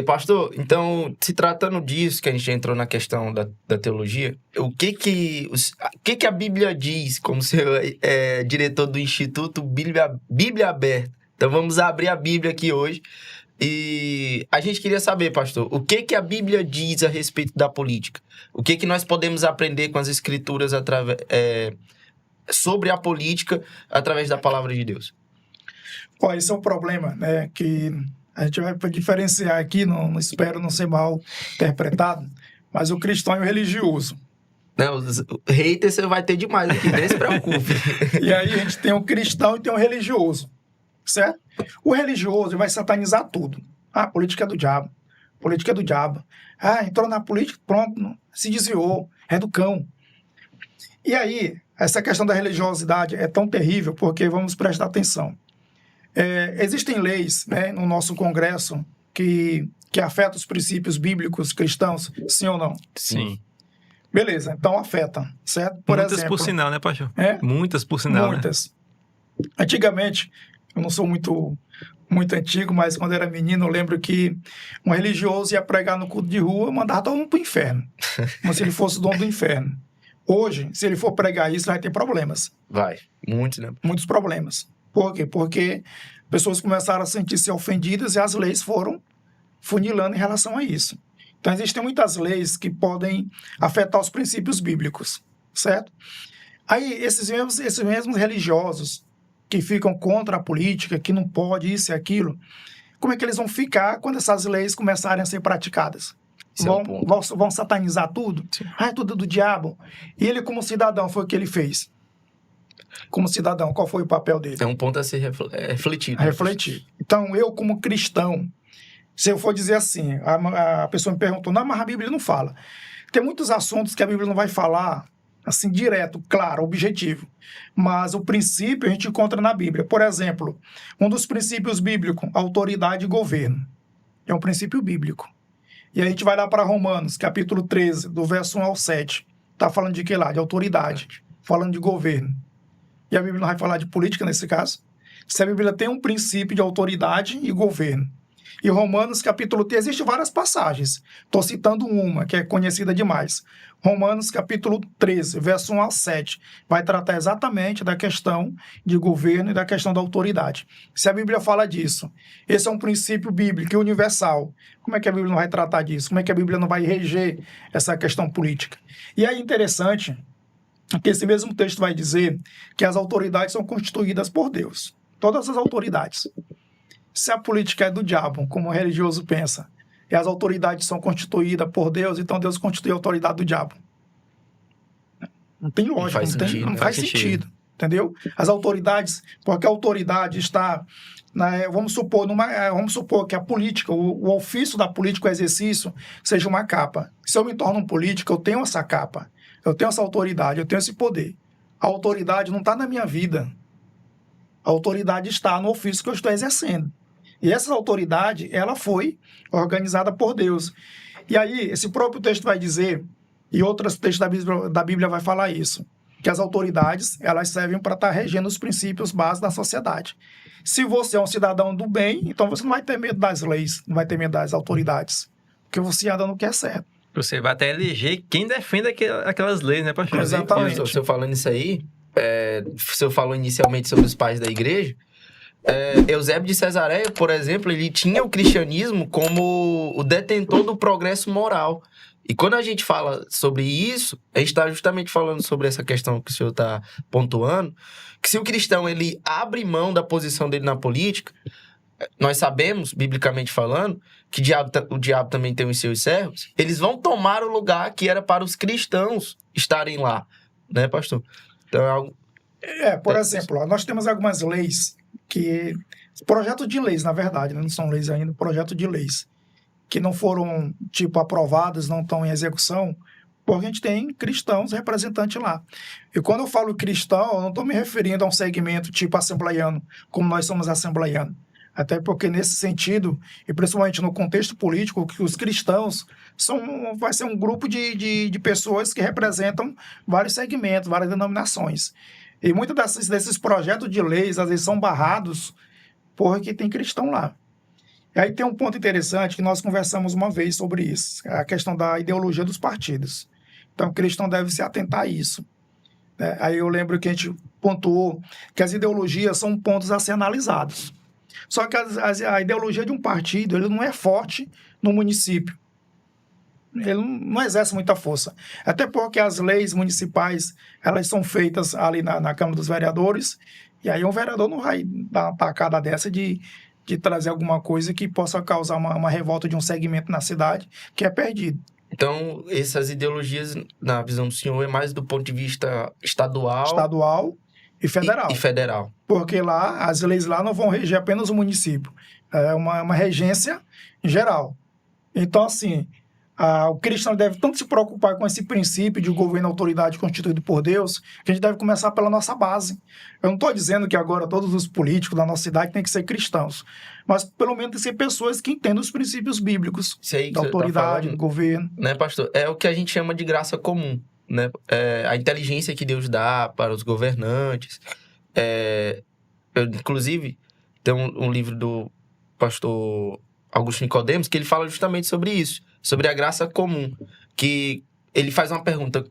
Pastor, então, se tratando disso, que a gente entrou na questão da teologia, o que a Bíblia diz, como ser diretor do Instituto Bíblia Aberta? Então, vamos abrir a Bíblia aqui hoje. E a gente queria saber, pastor, o que a Bíblia diz a respeito da política? O que nós podemos aprender com as Escrituras sobre a política através da palavra de Deus? Esse é um problema, né, que a gente vai diferenciar aqui, não espero não ser mal interpretado, mas o cristão e o religioso. Não, os haters você vai ter demais aqui, nem se preocupe. E aí a gente tem o cristão e tem o religioso, certo? O religioso vai satanizar tudo. A política é do diabo. Política é do diabo. Entrou na política, pronto, se desviou, é do cão. E aí, essa questão da religiosidade é tão terrível porque vamos prestar atenção. Existem leis, né, no nosso Congresso que afetam os princípios bíblicos cristãos, sim ou não? Sim. Beleza, então afeta, certo? Muitas por sinal, né, pastor? Muitas por sinal, muitas. Né? Antigamente, eu não sou muito antigo, mas quando era menino, eu lembro que um religioso ia pregar no culto de rua, mandava todo mundo para o inferno, como se ele fosse o dono do inferno. Hoje, se ele for pregar isso, vai ter problemas. Vai, muitos, né? Muitos problemas. Por quê? Porque pessoas começaram a sentir-se ofendidas e as leis foram funilando em relação a isso. Então, existem muitas leis que podem afetar os princípios bíblicos, certo? Aí, esses mesmos religiosos que ficam contra a política, que não pode isso e aquilo, como é que eles vão ficar quando essas leis começarem a ser praticadas? Vão satanizar tudo? É tudo do diabo. E ele, como cidadão, foi o que ele fez? Como cidadão, qual foi o papel dele? É um ponto a ser refletido. Refletir. Então, eu como cristão, se eu for dizer assim, a pessoa me perguntou, não, mas a Bíblia não fala. Tem muitos assuntos que a Bíblia não vai falar, assim, direto, claro, objetivo. Mas o princípio a gente encontra na Bíblia. Por exemplo, um dos princípios bíblicos, autoridade e governo. É um princípio bíblico. E a gente vai lá para Romanos, capítulo 13, do verso 1 ao 7. Está falando de que lá? De autoridade. Falando de governo. E a Bíblia não vai falar de política nesse caso? Se a Bíblia tem um princípio de autoridade e governo. E Romanos, capítulo 13, existem várias passagens. Estou citando uma, que é conhecida demais. Romanos, capítulo 13, verso 1 ao 7, vai tratar exatamente da questão de governo e da questão da autoridade. Se a Bíblia fala disso, esse é um princípio bíblico e universal. Como é que a Bíblia não vai tratar disso? Como é que a Bíblia não vai reger essa questão política? E é interessante que esse mesmo texto vai dizer que as autoridades são constituídas por Deus. Todas as autoridades. Se a política é do diabo, como o religioso pensa, e as autoridades são constituídas por Deus, então Deus constitui a autoridade do diabo. Não tem lógica, não faz sentido. Entendeu? As autoridades, porque a autoridade está... Vamos supor que a política, o ofício da política, o exercício, seja uma capa. Se eu me torno um político, eu tenho essa capa. Eu tenho essa autoridade, eu tenho esse poder. A autoridade não está na minha vida. A autoridade está no ofício que eu estou exercendo. E essa autoridade, ela foi organizada por Deus. E aí, esse próprio texto vai dizer, e outros textos da Bíblia vai falar isso, que as autoridades, elas servem para estar regendo os princípios básicos da sociedade. Se você é um cidadão do bem, então você não vai ter medo das leis, não vai ter medo das autoridades, porque você anda no que é certo. Você vai até eleger quem defende aquelas leis, né, pastor? Exatamente. Se eu falando isso aí, se eu falou inicialmente sobre os pais da igreja, Eusébio de Cesareia, por exemplo, ele tinha o cristianismo como o detentor do progresso moral. E quando a gente fala sobre isso, a gente está justamente falando sobre essa questão que o senhor está pontuando, que se o cristão ele abre mão da posição dele na política, nós sabemos, biblicamente falando, que o diabo também tem os seus servos, eles vão tomar o lugar que era para os cristãos estarem lá, né, pastor? Então é algo... Por exemplo, nós temos algumas leis projeto de leis, na verdade, né? Não são leis ainda, projeto de leis, que não foram, aprovadas, não estão em execução, porque a gente tem cristãos representantes lá. E quando eu falo cristão, eu não estou me referindo a um segmento assembleiano, como nós somos assembleianos. Até porque, nesse sentido, e principalmente no contexto político, que os cristãos vai ser um grupo de pessoas que representam vários segmentos, várias denominações. E muitos desses projetos de leis, às vezes, são barrados porque tem cristão lá. E aí tem um ponto interessante que nós conversamos uma vez sobre isso, a questão da ideologia dos partidos. Então, o cristão deve se atentar a isso, né? Aí eu lembro que a gente pontuou que as ideologias são pontos a ser analisados. Só que a ideologia de um partido, ele não é forte no município. Ele não exerce muita força. Até porque as leis municipais, elas são feitas ali na Câmara dos Vereadores, e aí um vereador não vai dar uma tacada dessa de trazer alguma coisa que possa causar uma revolta de um segmento na cidade que é perdido. Então, essas ideologias, na visão do senhor, é mais do ponto de vista estadual... Estadual e federal. E federal. Porque lá, as leis lá não vão reger apenas o município. É uma regência geral. Então, assim, o cristão deve tanto se preocupar com esse princípio de governo e autoridade constituído por Deus, que a gente deve começar pela nossa base. Eu não estou dizendo que agora todos os políticos da nossa cidade têm que ser cristãos, mas pelo menos tem que ser pessoas que entendam os princípios bíblicos Isso aí que da você tá autoridade, falando, do governo. né, pastor? É o que a gente chama de graça comum, né? A inteligência que Deus dá para os governantes. Inclusive, tem um livro do pastor Augusto Nicodemos que ele fala justamente sobre isso, sobre a graça comum, que ele faz uma pergunta.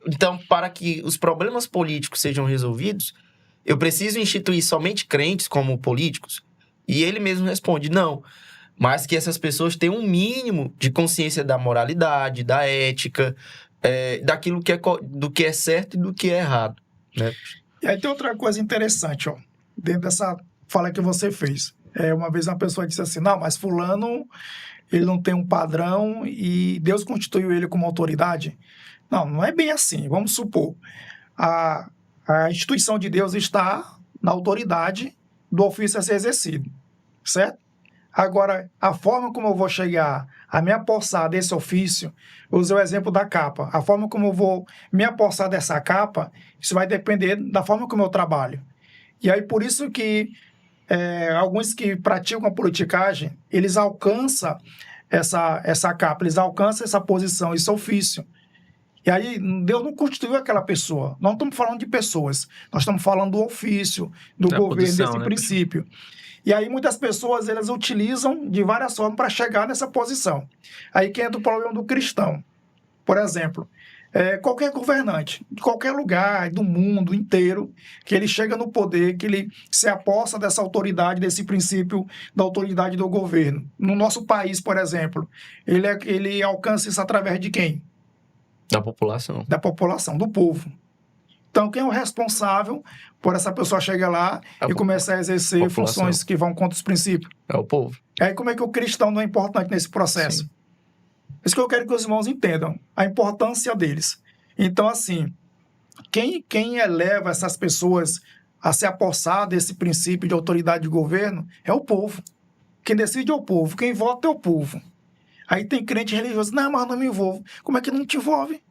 Então, para que os problemas políticos sejam resolvidos, eu preciso instituir somente crentes como políticos? E ele mesmo responde, não, mas que essas pessoas tenham um mínimo de consciência da moralidade, da ética, daquilo do que é certo e do que é errado, né? E aí tem outra coisa interessante, ó, dentro dessa fala que você fez. Uma vez uma pessoa disse assim, não, mas fulano, ele não tem um padrão e Deus constituiu ele como autoridade. Não, não é bem assim. Vamos supor, a instituição de Deus está na autoridade do ofício a ser exercido, certo? Agora, a forma como eu vou chegar a me apossar desse ofício, eu usei o exemplo da capa, a forma como eu vou me apossar dessa capa, isso vai depender da forma como eu trabalho. E aí, por isso que alguns que praticam a politicagem, eles alcançam essa capa, eles alcançam essa posição, esse ofício. E aí, Deus não constituiu aquela pessoa. Não estamos falando de pessoas. Nós estamos falando do ofício, do governo, posição, desse né? princípio. E aí, muitas pessoas, elas utilizam de várias formas para chegar nessa posição. Aí que entra o problema do cristão. Por exemplo, qualquer governante, de qualquer lugar do mundo inteiro, que ele chega no poder, que ele se apossa dessa autoridade, desse princípio da autoridade do governo. No nosso país, por exemplo, ele alcança isso através de quem? Da população. Da população, do povo. Então, quem é o responsável por essa pessoa chegar lá e começar a exercer população. funções que vão contra os princípios? É o povo. Aí, como é que o cristão não é importante nesse processo? Sim. Isso que eu quero que os irmãos entendam, a importância deles. Então, assim, quem eleva essas pessoas a se apossar desse princípio de autoridade de governo é o povo. Quem decide é o povo, quem vota é o povo. Aí tem crente religioso, não, mas não me envolvo. Como é que não te envolve?